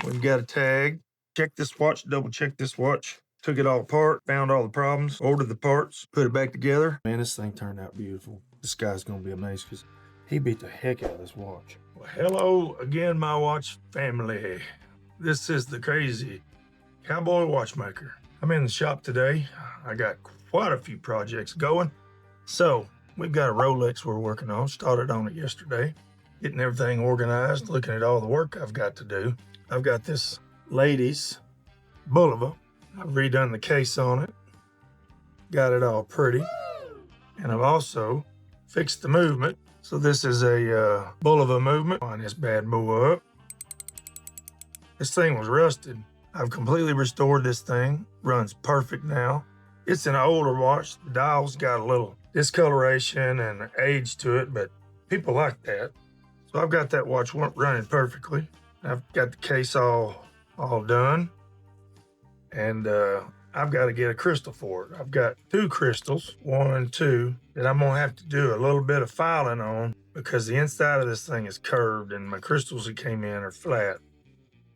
We've got a tag. Check this watch, double check this watch. Took it all apart, found all the problems, ordered the parts, put it back together. Man, this thing turned out beautiful. This guy's gonna be amazed because he beat the heck out of this watch. Well, hello again, my watch family. This is the crazy cowboy watchmaker. I'm in the shop today. I got quite a few projects going. So we've got a Rolex we're working on. Started on it yesterday. Getting everything organized, looking at all the work I've got to do. I've got this ladies Bulova. I've redone the case on it. Got it all pretty. And I've also fixed the movement. So this is a Bulova movement on this bad boy up. This thing was rusted. I've completely restored this thing. Runs perfect now. It's an older watch. The dial's got a little discoloration and age to it, but people like that. So I've got that watch running perfectly. I've got the case all done. And I've got to get a crystal for it. I've got 2 crystals, 1 and 2, that I'm gonna have to do a little bit of filing on because the inside of this thing is curved and my crystals that came in are flat.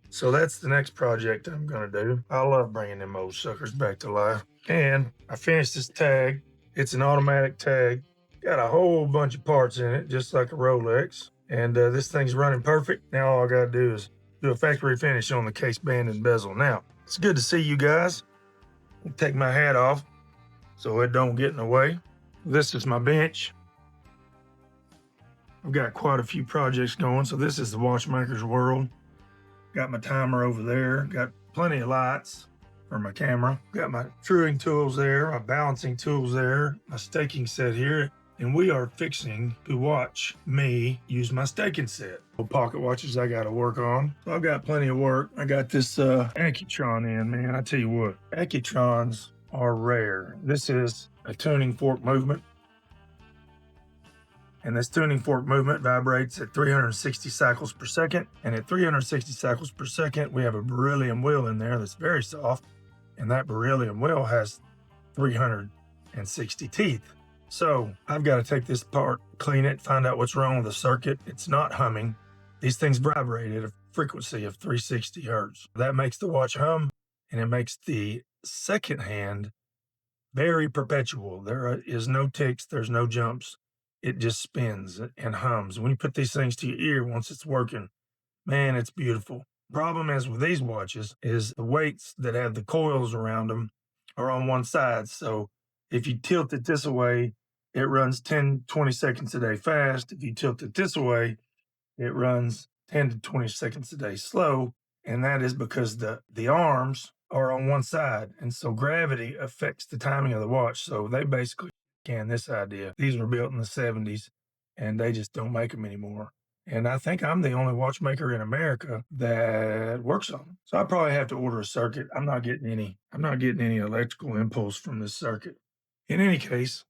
So that's the next project I'm gonna do. I love bringing them old suckers back to life. And I finished this tag. It's an automatic tag. Got a whole bunch of parts in it, just like a Rolex. And this thing's running perfect. Now all I gotta do is do a factory finish on the case band and bezel. Now, it's good to see you guys. I'll take my hat off so it don't get in the way. This is my bench. I've got quite a few projects going. So this is the watchmaker's world. Got my timer over there. Got plenty of lights for my camera. Got my truing tools there, my balancing tools there, my staking set here. And we are fixing to watch me use my staking set. Pocket watches I got to work on. So I've got plenty of work. I got this Accutron in, man. I tell you what, Accutrons are rare. This is a tuning fork movement. And this tuning fork movement vibrates at 360 cycles per second. And at 360 cycles per second, we have a beryllium wheel in there that's very soft. And that beryllium wheel has 360 teeth. So I've got to take this apart, clean it, find out what's wrong with the circuit. It's not humming. These things vibrate at a frequency of 360 hertz. That makes the watch hum, and it makes the second hand very perpetual. There is no ticks, there's no jumps. It just spins and hums. When you put these things to your ear, once it's working, man, it's beautiful. Problem is with these watches is the weights that have the coils around them are on one side. So if you tilt it this way, it runs 10, 20 seconds a day fast. If you tilt it this way, it runs 10 to 20 seconds a day slow. And that is because the arms are on one side. And so gravity affects the timing of the watch. So they basically can this idea. These were built in the 70s and they just don't make them anymore. And I think I'm the only watchmaker in America that works on them. So I probably have to order a circuit. I'm not getting any electrical impulse from this circuit. In any case,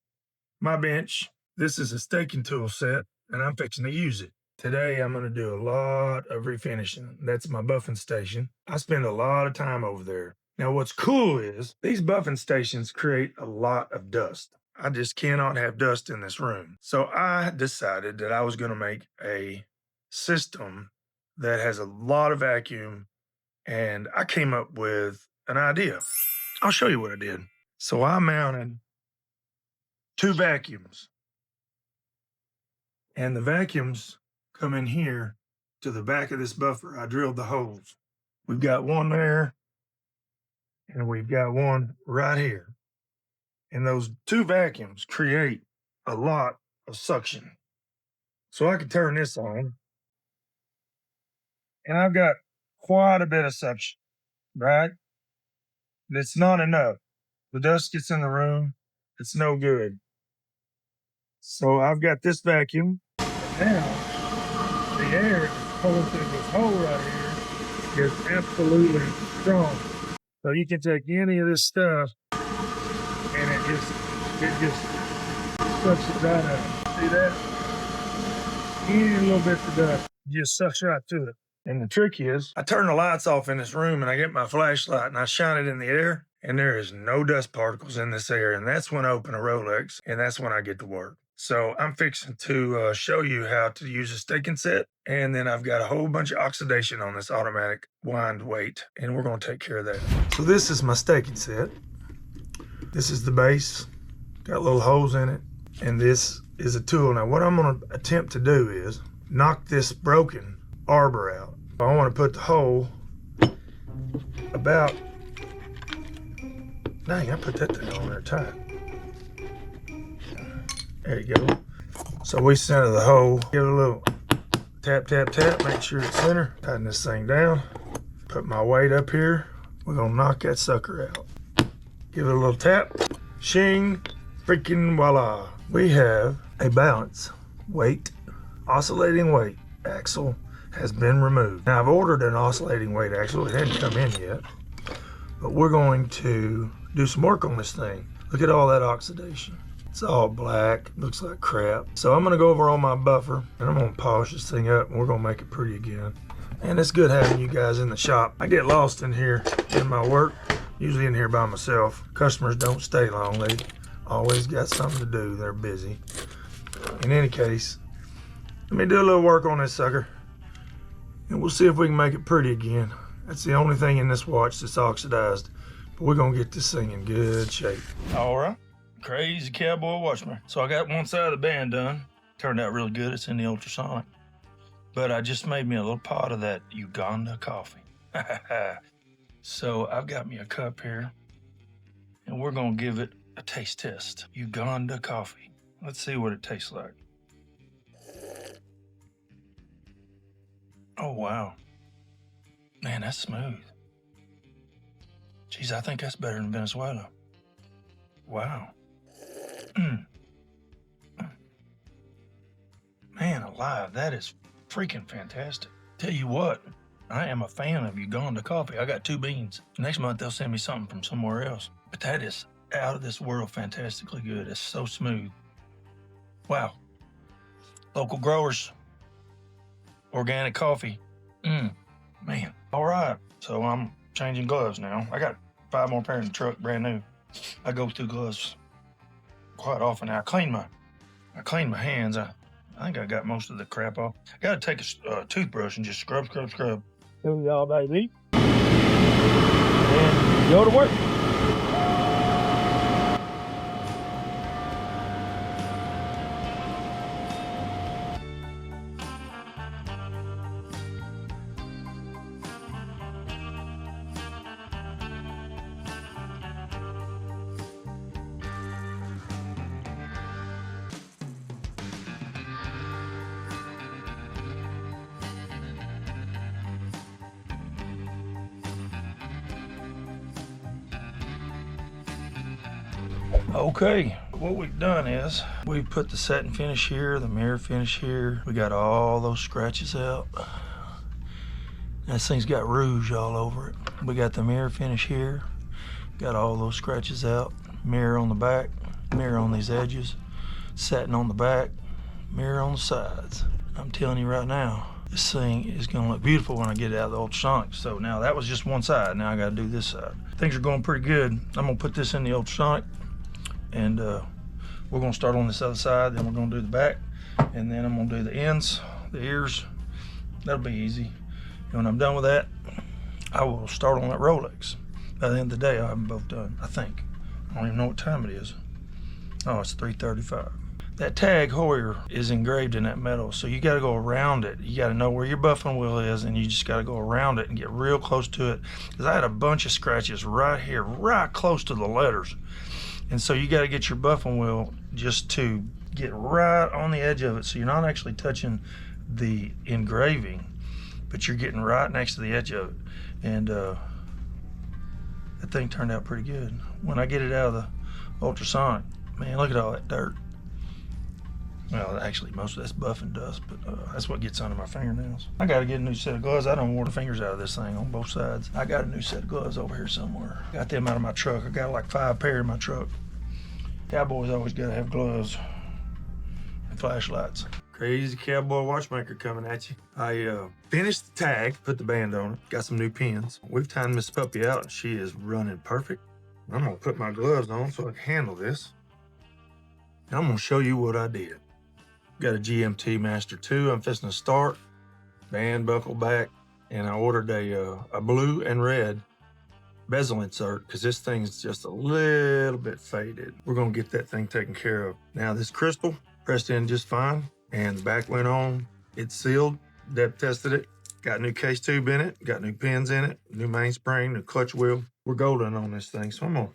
my bench, this is a staking tool set, and I'm fixing to use it. Today, I'm going to do a lot of refinishing. That's my buffing station. I spend a lot of time over there. Now, what's cool is these buffing stations create a lot of dust. I just cannot have dust in this room. So I decided that I was going to make a system that has a lot of vacuum, and I came up with an idea. I'll show you what I did. So I mounted 2 vacuums, and the vacuums come in here to the back of this buffer. I drilled the holes. We've got one there, and we've got one right here. And those 2 vacuums create a lot of suction. So I can turn this on, and I've got quite a bit of suction, right? But it's not enough. The dust gets in the room. It's no good. So I've got this vacuum. Now, the air that's pulling through this hole right here is absolutely strong. So you can take any of this stuff and it just sucks it right out. See that? Any little bits of dust just sucks right to it. And the trick is, I turn the lights off in this room and I get my flashlight and I shine it in the air and there is no dust particles in this area. And that's when I open a Rolex, and that's when I get to work. So I'm fixing to show you how to use a staking set. And then I've got a whole bunch of oxidation on this automatic wind weight, and we're going to take care of that. So this is my staking set. This is the base, got little holes in it. And this is a tool. Now what I'm going to attempt to do is knock this broken arbor out. I want to put the hole about, dang, I put that thing on there tight. There you go. So we center the hole, give it a little tap, tap, tap, make sure it's center. Tighten this thing down, put my weight up here. We're gonna knock that sucker out. Give it a little tap, shing, freaking voila. We have a balance, weight, oscillating weight axle has been removed. Now I've ordered an oscillating weight axle, it hadn't come in yet, but we're going to do some work on this thing. Look at all that oxidation. It's all black, looks like crap. So I'm gonna go over on my buffer and I'm gonna polish this thing up and we're gonna make it pretty again. And it's good having you guys in the shop. I get lost in here in my work, usually in here by myself. Customers don't stay long, they always got something to do, they're busy. In any case, let me do a little work on this sucker and we'll see if we can make it pretty again. That's the only thing in this watch that's oxidized, but we're gonna get this thing in good shape. All right, crazy cowboy watchman. So I got one side of the band done. Turned out really good, it's in the ultrasonic. But I just made me a little pot of that Uganda coffee. So I've got me a cup here and we're gonna give it a taste test. Uganda coffee. Let's see what it tastes like. Oh, wow. Man, that's smooth. Geez, I think that's better than Venezuela. Wow. Man alive, that is freaking fantastic. Tell you what, I am a fan of Uganda coffee. I got 2 beans. Next month, they'll send me something from somewhere else. But that is out of this world fantastically good. It's so smooth. Wow. Local growers. Organic coffee. Man. All right. So I'm changing gloves now. I got 5 more pairs in the truck, brand new. I go through gloves quite often. I clean my hands. I think I got most of the crap off. I gotta take a toothbrush and just scrub. Here we go, baby. And go to work. Okay, what we've done is we put the satin finish here, the mirror finish here. We got all those scratches out. This thing's got rouge all over it. We got the mirror finish here. Got all those scratches out. Mirror on the back, mirror on these edges, satin on the back, mirror on the sides. I'm telling you right now, this thing is gonna look beautiful when I get it out of the ultrasonic. So now that was just one side, now I gotta do this side. Things are going pretty good. I'm gonna put this in the ultrasonic and we're gonna start on this other side, then we're gonna do the back, and then I'm gonna do the ends, the ears. That'll be easy. And when I'm done with that, I will start on that Rolex. By the end of the day, I'll have them both done, I think. I don't even know what time it is. Oh, it's 3:35. That tag Heur is engraved in that metal, so you gotta go around it. You gotta know where your buffing wheel is, and you just gotta go around it and get real close to it. Because I had a bunch of scratches right here, right close to the letters. And so you gotta get your buffing wheel just to get right on the edge of it, so you're not actually touching the engraving, but you're getting right next to the edge of it. And that thing turned out pretty good. When I get it out of the ultrasonic, man, look at all that dirt. Well, actually, most of that's buffing dust, but that's what gets under my fingernails. I gotta get a new set of gloves. I don't wear the fingers out of this thing on both sides. I got a new set of gloves over here somewhere. Got them out of my truck. I got like 5 pair in my truck. Cowboys always gotta have gloves and flashlights. Crazy cowboy watchmaker coming at you. I finished the tag, put the band on it, got some new pins. We've timed Miss Puppy out and she is running perfect. I'm gonna put my gloves on so I can handle this. And I'm gonna show you what I did. Got a GMT Master 2. I'm fixing to start. Band buckle back, and I ordered a blue and red bezel insert because this thing's just a little bit faded. We're gonna get that thing taken care of. Now this crystal pressed in just fine, and the back went on. It's sealed. Depth tested it. Got a new case tube in it. Got new pins in it. New mainspring. New clutch wheel. We're golden on this thing, so I'm gonna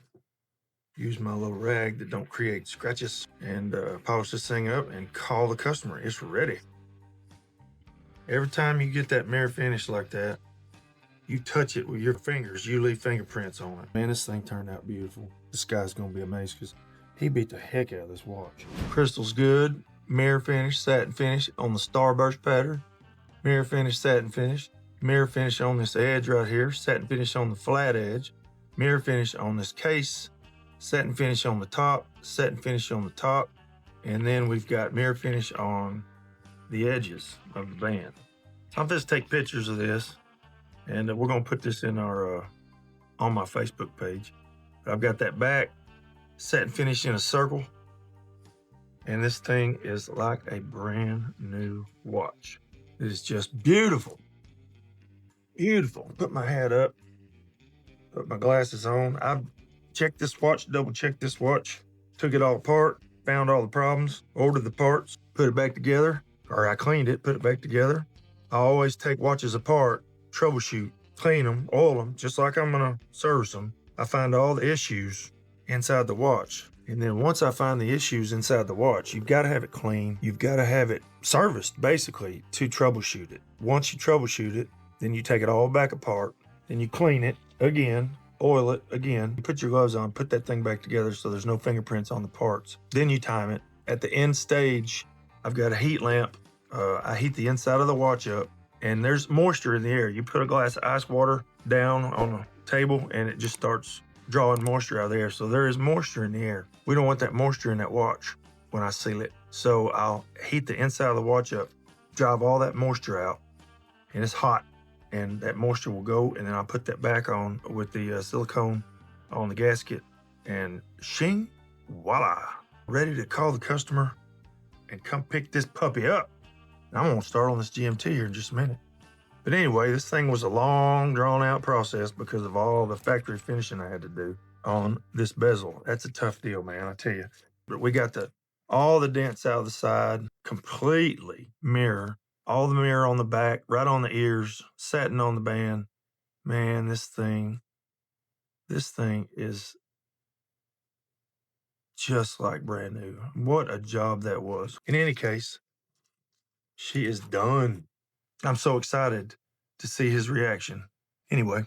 use my little rag that don't create scratches and polish this thing up and call the customer. It's ready. Every time you get that mirror finish like that, you touch it with your fingers, you leave fingerprints on it. Man, this thing turned out beautiful. This guy's gonna be amazed because he beat the heck out of this watch. Crystal's good. Mirror finish, satin finish on the starburst pattern. Mirror finish, satin finish. Mirror finish on this edge right here. Satin finish on the flat edge. Mirror finish on this case. Satin finish on the top. Satin finish on the top. And then we've got mirror finish on the edges of the band. I'm just take pictures of this, and we're gonna put this in our on my Facebook page. I've got that back satin finish in a circle, and this thing is like a brand new watch. It is just beautiful, beautiful. Put my hat up, put my glasses on. I checked this watch, double checked this watch, took it all apart, found all the problems, ordered the parts, put it back together, or I cleaned it, put it back together. I always take watches apart, troubleshoot, clean them, oil them, just like I'm gonna service them. I find all the issues inside the watch. And then once I find the issues inside the watch, you've got to have it clean. You've got to have it serviced, basically, to troubleshoot it. Once you troubleshoot it, then you take it all back apart. Then you clean it again, oil it again. You put your gloves on, put that thing back together so there's no fingerprints on the parts. Then you time it. At the end stage, I've got a heat lamp. I heat the inside of the watch up, and there's moisture in the air. You put a glass of ice water down on the table, and it just starts drawing moisture out of the air. So there is moisture in the air. We don't want that moisture in that watch when I seal it. So I'll heat the inside of the watch up, drive all that moisture out, and it's hot, and that moisture will go, and then I'll put that back on with the silicone on the gasket, and shing, voila, ready to call the customer and come pick this puppy up. I'm gonna start on this GMT here in just a minute. But anyway, this thing was a long, drawn-out process because of all the factory finishing I had to do on this bezel. That's a tough deal, man, I tell you. But we got all the dents out of the side, completely mirror, all the mirror on the back, right on the ears, satin on the band. Man, this thing is just like brand new. What a job that was. In any case, she is done. I'm so excited to see his reaction. Anyway,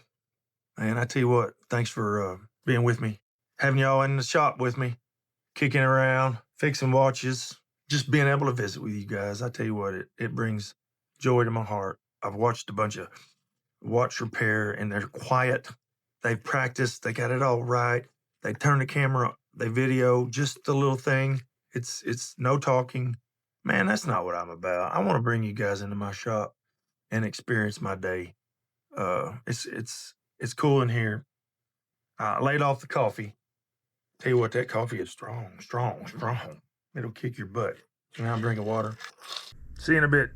man, I tell you what, thanks for being with me, having y'all in the shop with me, kicking around, fixing watches, just being able to visit with you guys. I tell you what, it brings joy to my heart. I've watched a bunch of watch repair, and they're quiet. They've practiced. They got it all right. They turn the camera, they video just the little thing. It's no talking. Man, that's not what I'm about. I want to bring you guys into my shop and experience my day. It's cool in here. I laid off the coffee. Tell you what, that coffee is strong, strong, strong. It'll kick your butt. So now I'm drinking water. See you in a bit.